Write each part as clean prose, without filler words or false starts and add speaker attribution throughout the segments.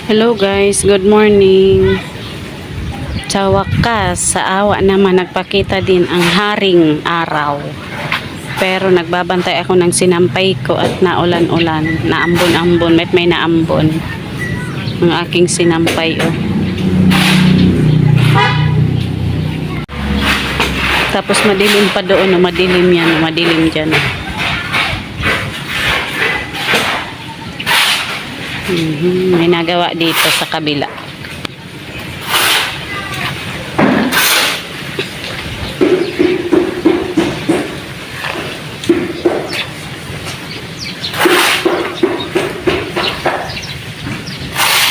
Speaker 1: Hello guys, good morning. Sa wakas, sa awa naman nagpakita din ang haring araw. Pero nagbabantay ako ng sinampay ko at naulan-ulan, naambon-ambon, may naambon. Ang aking sinampay oh. Tapos madilim pa doon, oh, madilim yan, madilim dyan. May nagawa dito sa kabila.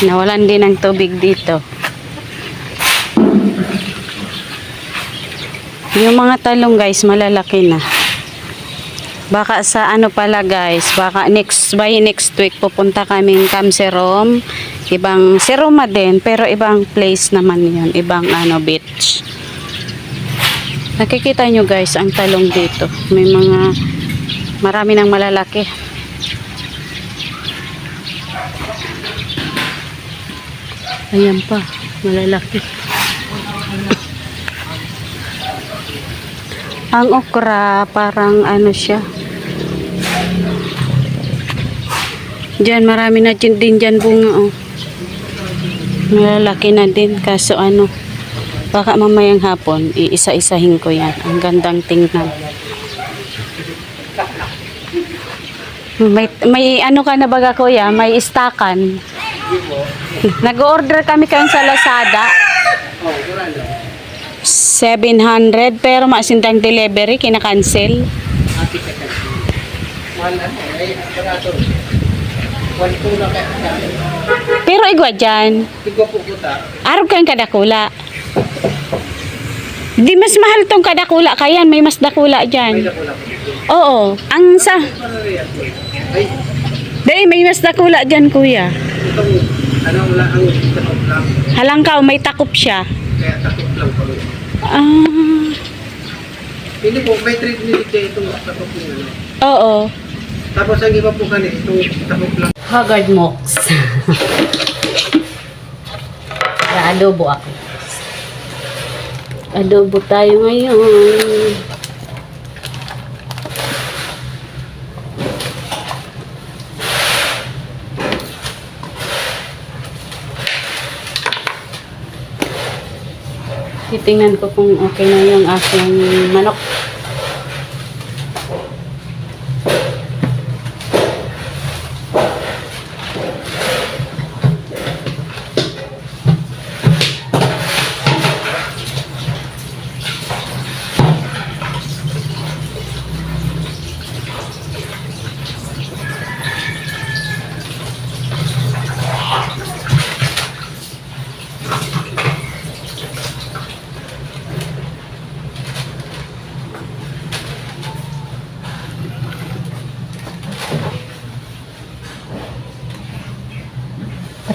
Speaker 1: Nawalan din ng tubig dito. Yung mga talong guys, malalaki na. Baka sa ano pala guys, baka by next week pupunta kaming Kamserom. Ibang Seroma din, pero ibang place naman yun. Ibang beach. Nakikita nyo guys, ang talong dito. May marami ng malalaki. Ayan pa, malalaki. Ang okra, parang siya. Diyan, marami na din dyan bunga, oh. Malalaki na din, kaso baka mamayang hapon, iisa-isahin ko yan. Ang gandang tingnan. May ka na baga kuya, may istakan. Nag-order kami kayo sa Lazada. 700 pero masindang delivery kina-cancel. Pero igwa dyan. Arog kang kadakula. Di mas mahal tong kadakula kayan, may mas dakula dyan. Oo, ang sa Day, may mas dakula dyan kuya. Halangkaw, may takop siya.
Speaker 2: Kaya takot lang po. Hindi po, may treatment niya itong takot niya.
Speaker 1: Oo.
Speaker 2: Tapos ang iba po kanina, itong takot lang.
Speaker 1: Haggard Mox. Adobo ako. Adobo tayo ngayon. Titingnan ko kung okay na yung aking manok.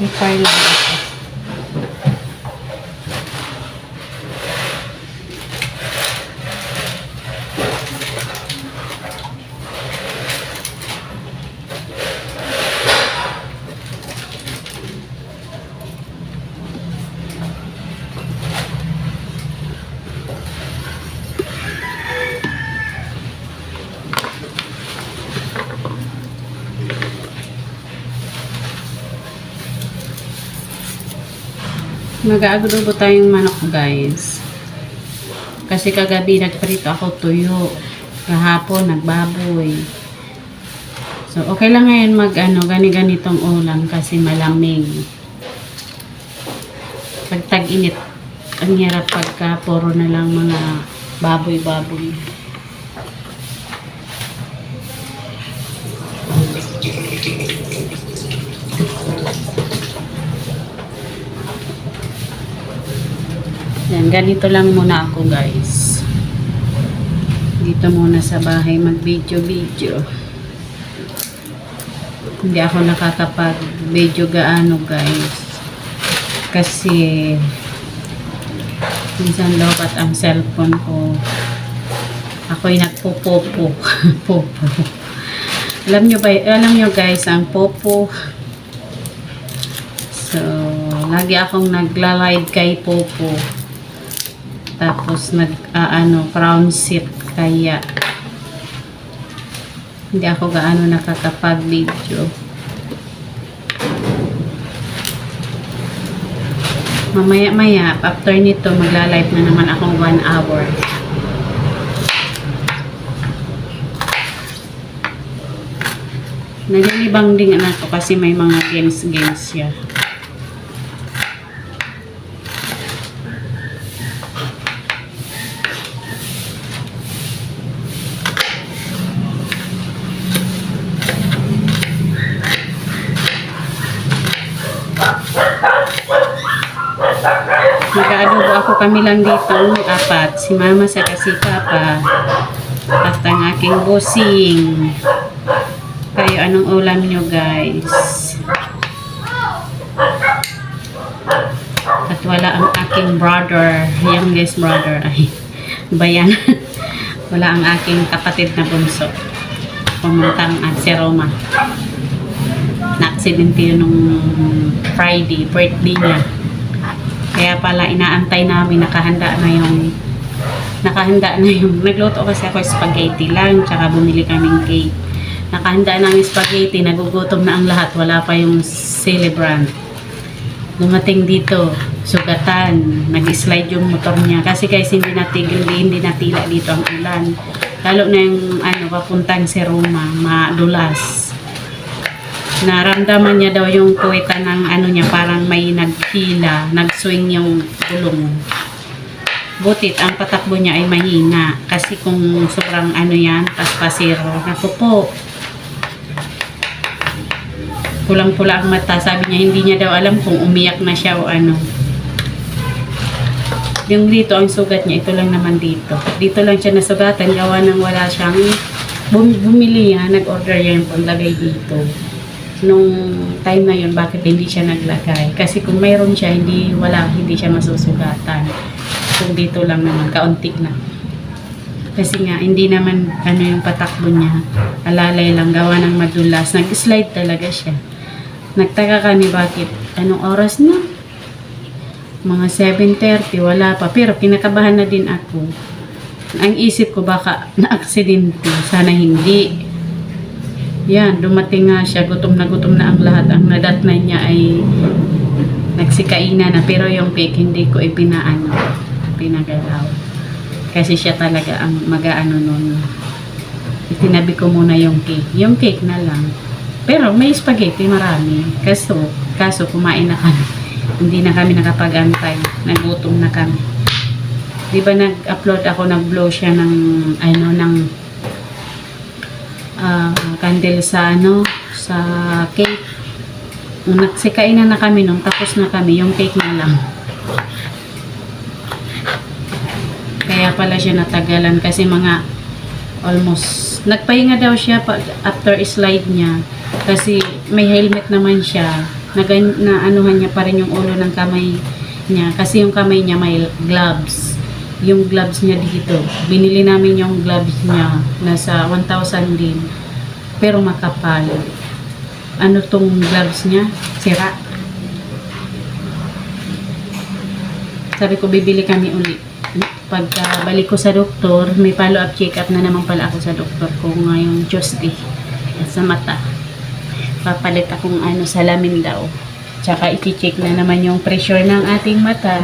Speaker 1: Prepare lang ako. Mag-aadobo tayong manok guys. Kasi kagabi nagprito ako tuyo. Kahapon nagbaboy. So okay lang ngayon gani-ganitong ulam kasi malamig. Pag tag-init, ang hirap pagka puro na lang mga baboy-baboy. Yan, ganito lang muna ako guys. Dito muna sa bahay mag-video. Hindi ako nakakapag-video gaano guys. Kasi minsan lokat ang cellphone ko. Ako'y nagpo-popo. Popo. Alam nyo guys, ang popo. So, Lagi akong nagla-live kay Popo. Tapos crown sit, kaya hindi ako gaano nakakapag-video. Mamaya-maya, after nito, magla-live na naman akong 1 hour. Naglilibang din ako kasi may mga games siya. Mag-aadobo ako, kami lang dito, 4. Si mama sa si papa. At ang aking bossing. Kayo, anong ulam nyo, guys? At wala ang aking brother, youngest brother. Ay, bayan. Wala ang aking kapatid na bunso. Pumuntang at si Roma. Na-aksidente yun nung Friday, birthday niya. Kaya pala inaantay namin, nakahanda na yung nagluto kasi ako spaghetti lang, tsaka bumili kaming cake. Nakahanda namin spaghetti, nagugutom na ang lahat, wala pa yung celebrant. Dumating dito, sugatan, nag-slide yung motor niya. Kasi guys, hindi natila dito ang ulan. Lalo na yung papuntang si Roma, madulas. Naramdaman niya daw yung kuweta ng niya, parang may naghila, nag-swing yung gulong. Butit, ang patakbo niya ay mahina. Kasi kung sobrang yan, paspasiro. Ako po, pulang-pula ang mata. Sabi niya, hindi niya daw alam kung umiyak na siya o ano. Yung dito, ang sugat niya, ito lang naman dito. Dito lang siya nasugatan, gawa nang wala siyang bumili yan, nag-order yan yung paglagay dito. Nung time na yun, bakit hindi siya naglagay? Kasi kung mayroon siya, hindi siya masusugatan. Kung dito lang naman, kaunti na. Kasi nga, hindi naman yung patakbo niya. Alalay lang, gawa ng madulas. Nag-slide talaga siya. Nagtaka kami bakit, anong oras na? Mga 7:30, wala pa. Pero kinakabahan na din ako. Ang isip ko baka na-aksidente. Sana hindi. Yan, dumating nga siya. Gutom na ang lahat. Ang nadatnan niya ay nagsikainan na. Pero yung cake, hindi ko pinagalaw. Kasi siya talaga ang mag-aano nun. Itinabi ko muna yung cake. Yung cake na lang. Pero may spaghetti marami. Kaso kumain na kami. Hindi na kami nakapag-antay. Nagutom na kami. Di ba nag-upload ako, nag-blow siya ng candle sa cake. Nagsikain na kami nung tapos na kami. Yung cake na lang. Kaya pala siya natagalan kasi mga almost nagpahinga daw siya after slide niya kasi may helmet naman siya na anuhan niya pa rin yung ulo ng kamay niya kasi yung kamay niya may gloves, yung gloves niya dito, binili namin yung gloves niya, nasa 1,000 din pero makapal. Tong gloves niya, sira. Sabi ko bibili kami uli. Pagka balik ko sa doktor, may follow-up check-up na naman pala ako sa doktor ko ngayong Tuesday sa mata. Papalit akong salamin daw. Tsaka i-check na naman yung pressure ng ating mata.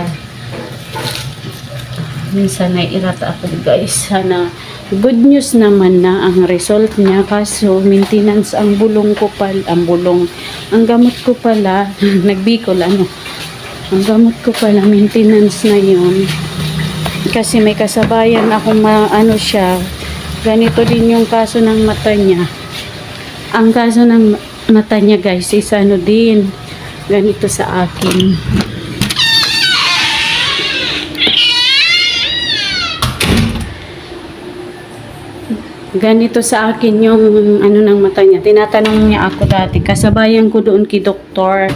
Speaker 1: Minsan naiirata ako guys. Sana good news naman na ang result niya. Kaso maintenance ang bulong ko pala. Ang gamot ko pala. Nagbikol ang gamot ko pala maintenance na yun. Kasi may kasabayan ako siya. Ganito din yung kaso ng mata niya. Ang kaso ng mata niya guys is din. Ganito sa akin. Ganito sa akin yung ng mata niya. Tinatanong niya ako dati. Kasabayan ko doon kay doktor.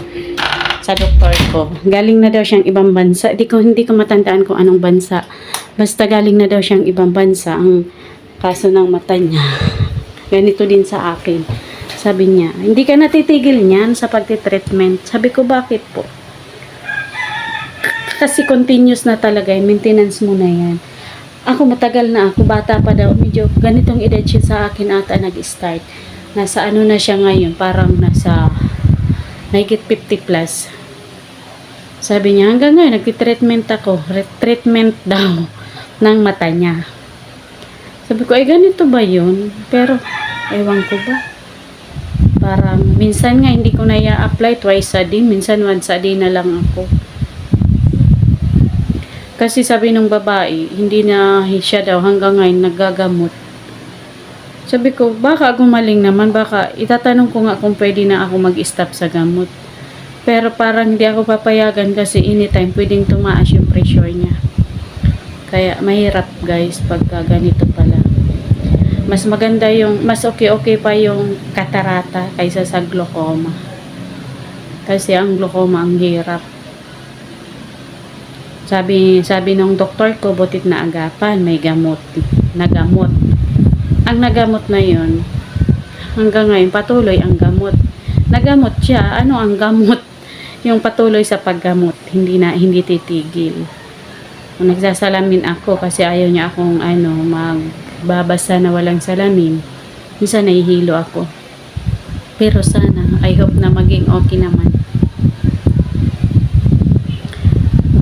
Speaker 1: Sa doktor ko. Galing na daw siyang ibang bansa. Hindi ko matandaan kung anong bansa. Basta galing na daw siyang ibang bansa. Ang kaso ng mata niya. Ganito din sa akin. Sabi niya, hindi ka natitigil niyan sa pagtitreatment. Sabi ko, bakit po? Kasi continuous na talaga, maintenance mo na yan. Ako matagal na ako, bata pa daw, medyo ganitong edad siya sa akin ata nag-start. Nasa ano na siya ngayon, parang nasa mahigit 50 plus. Sabi niya, hanggang ngayon, nagtitreatment ako. Treatment daw ng mata niya. Sabi ko, ay ganito ba yun? Pero, ewan ko ba? Parang, minsan nga, hindi ko na i-apply twice a day. Minsan, once a day na lang ako. Kasi sabi nung babae, hindi na siya daw hanggang ngayon nagagamot. Sabi ko, baka gumaling naman. Baka, itatanong ko nga kung pwede na ako mag-stop sa gamot. Pero parang hindi ako papayagan kasi anytime pwedeng tumaas yung pressure niya. Kaya mahirap guys pagka ganito pala. Mas maganda yung, mas okay pa yung katarata kaysa sa glaucoma. Kasi ang glaucoma ang hirap. Sabi ng doktor ko, butit na agapan, may gamot. Nagamot. Ang nagamot na yun, hanggang ngayon patuloy ang gamot. Nagamot siya. Ano ang gamot? Yung patuloy sa paggamot. Hindi titigil. Kung nagsasalamin ako kasi ayaw niya akong magbabasa na walang salamin. Minsan nahihilo ako. Pero sana, I hope na maging okay naman.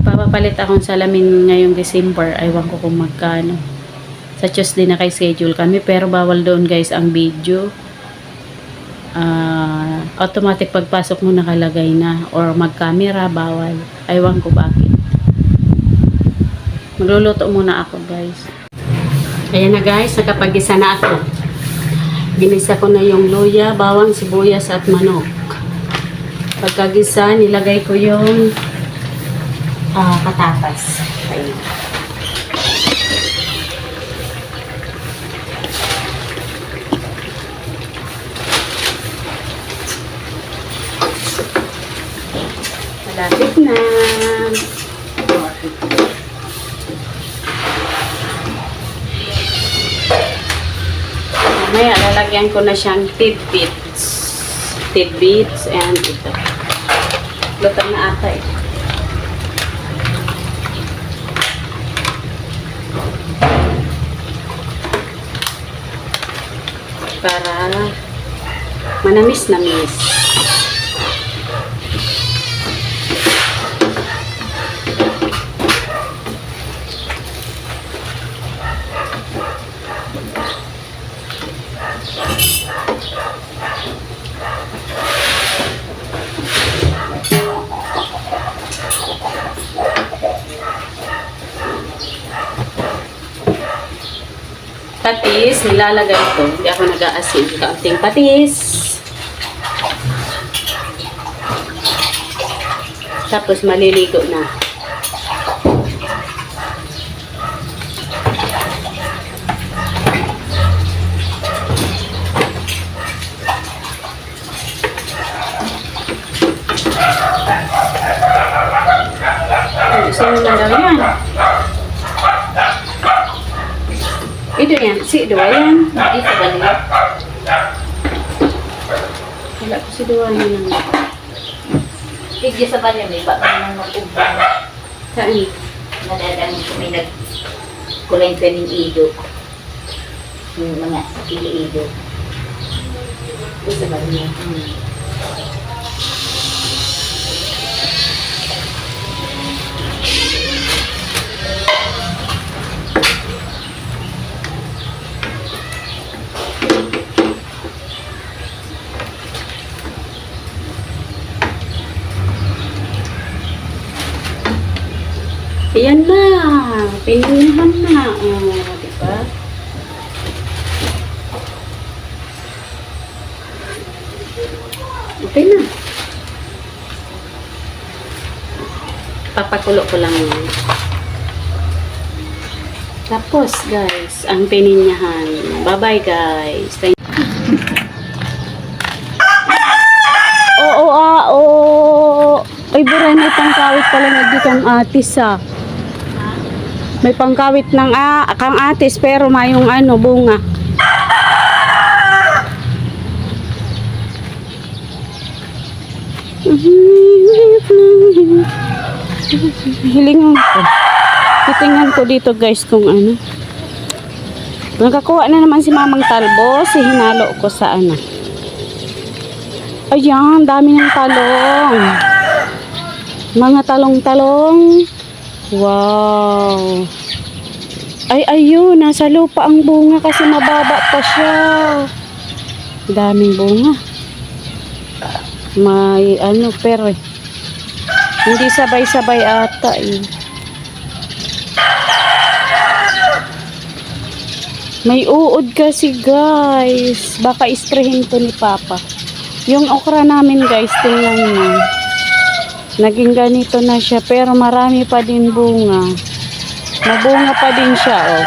Speaker 1: Papapalit akong salamin ngayong December. Aywan ko kung magkano. Sa Tuesday na kay schedule kami. Pero bawal doon guys ang video. Automatic pagpasok mo nakalagay na. Or mag-camera, bawal. Aywan ko bakit. Magluluto muna ako guys. Ayan na guys, nakapag-isa na ako. Ginisa ko na yung luya, bawang, sibuyas at manok. Pagkagisa, nilagay ko yung patatas. Ayan. Malapit na. Mamaya, lalagyan ko na siyang tidbits. Tidbits and ito. Luto na ata ito. Para manamis-namis. Patis, nilalagay ko. Hindi ako nag-aasin. Kaunting patis. Tapos maliligo na. Sino na daw yan? Ito yan. Si Dua yan. Ito ba nila? Wala ko si Dua yan.
Speaker 3: Tigya sa kanya, may baka nang mag-ubang.
Speaker 1: Saan?
Speaker 3: Nadadami ko may nagkulain ka ng ido. Yung mga ili-ido. Ito sa kanya.
Speaker 1: Ayan na. Pinunahan na. Diba? Okay na. Papakulo ko lang yan. Tapos, guys, ang pininyahan. Bye-bye, guys. Thank you. Oo. Ay, buray, may pangkawit pala nagdikang atis, May pangkawit ng kang atis, pero mayong bunga. Hilingan ko. Titingnan ko dito guys kung ano. Nakakuha na naman si Mamang Talbos. Hinalo ko sa ano. Ayan, dami ng talong. Mga talong-talong. Wow. Ay, ayun. Nasa lupa ang bunga kasi mababa pa siya. Daming bunga. May ano, pero hindi sabay-sabay ata eh. May uod kasi guys. Baka isprehin to ni Papa. Yung okra namin guys, tingnan nyo. Naging ganito na siya. Pero marami pa din bunga. Mabunga pa din siya oh.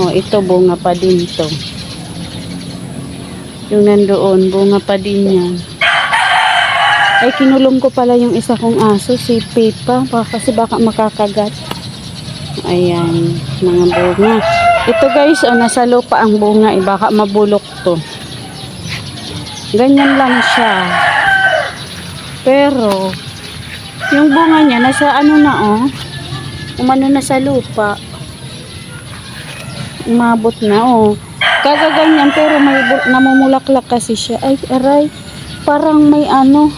Speaker 1: Oh, ito bunga pa din to. Yung nandoon, bunga pa din yan. Ay, kinulong ko pala yung isa kong aso, si Pepa. Kasi baka makakagat. Ayan, mga bunga. Ito guys, oh, nasa lupa ang bunga. Baka mabulok to. Ganyan lang siya. Pero, yung bunga niya, nasa ano na oh. Umano na sa lupa. Umabot na oh. Kagaganyan pero may namumulaklak kasi siya. Ay, aray. Parang may ano.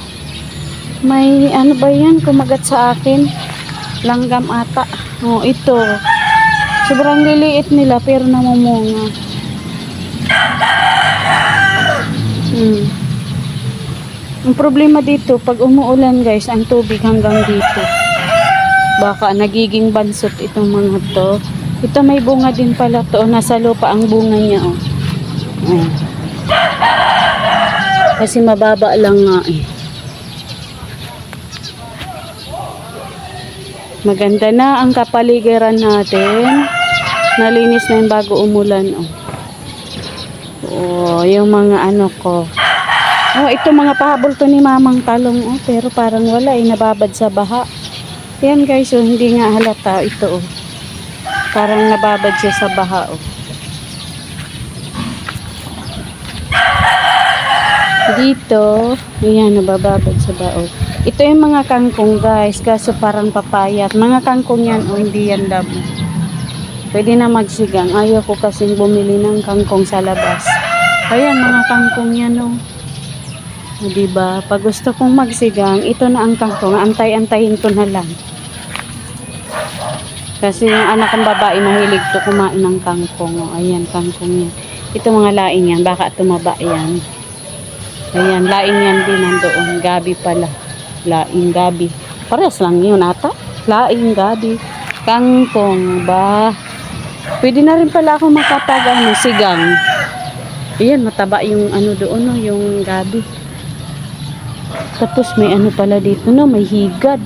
Speaker 1: May ano ba yan? Kumagat sa akin. Langgam ata. Oh, ito. Sobrang liliit nila pero namumunga. Ang problema dito, pag umuulan guys, ang tubig hanggang dito. Baka nagiging bansot itong mga to. Ito may bunga din pala to. Nasa lupa ang bunga niya oh. Ayan. Kasi mababa lang nga eh. Maganda na ang kapaligiran natin. Nalinis na yung bago umulan oh. Oh, yung mga ano ko. Oh, ito mga pahabol to ni Mamang Talong oh. Pero parang wala eh. Nababad sa baha. Yan guys, oh, hindi nga halata ito oh. Parang nababad siya sa baha oh. Dito, ayan, nabababad sa baha oh. Ito yung mga kangkong guys, kaso parang papayat. Mga kangkong yan oh, hindi yan labo. Pwede na magsigang. Ayaw ko kasing bumili ng kangkong sa labas. Ayan, mga kangkong yan oh. Diba? Pag gusto kong magsigang, ito na ang kangkong. Antay-antayin ko na lang. Kasi yung anak kong babae mahilig to kumain ng kangkong. Oh, ayan, kangkong yan. Ito mga laing yan. Baka tumaba yan. Ayan, laing yan din nandoon. Gabi pala. Laing gabi. Parehas lang yun ata. Laing gabi. Kangkong ba? Pwede na rin pala ako makapag sigang. Ayan, mataba yung ano doon. No, yung gabi. Tapos may ano pala dito. No, may higad.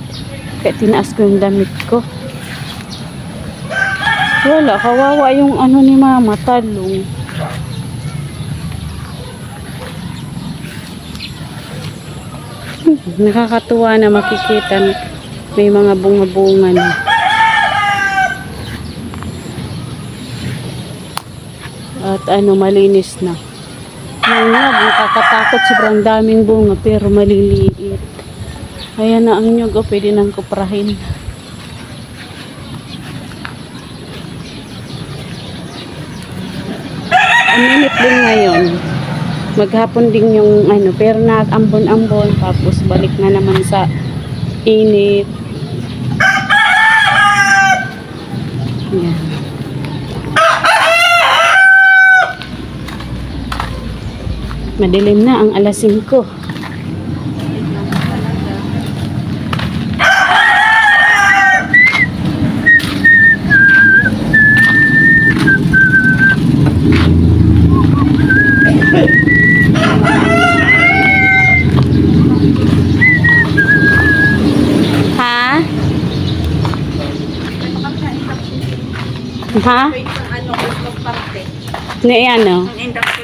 Speaker 1: Kaya tinaas ko yung damit ko. Wala, kawawa yung ano ni Mama, talong. Nakakatuwa na makikita may mga bunga-bunga na. At ano, malinis na. Yung nyog, nakakatakot, sobrang daming bunga pero maliliit. Ayan na ang nyog, oh, pwede nang kuprahin. Ang init din ngayon. Maghapon din yung ano, pero nag-ambon-ambon tapos balik na naman sa init. Yan. Madilim na ang alas 5. Ha?
Speaker 3: Ano, gusto parte.
Speaker 1: Na ano?
Speaker 3: Ang induction.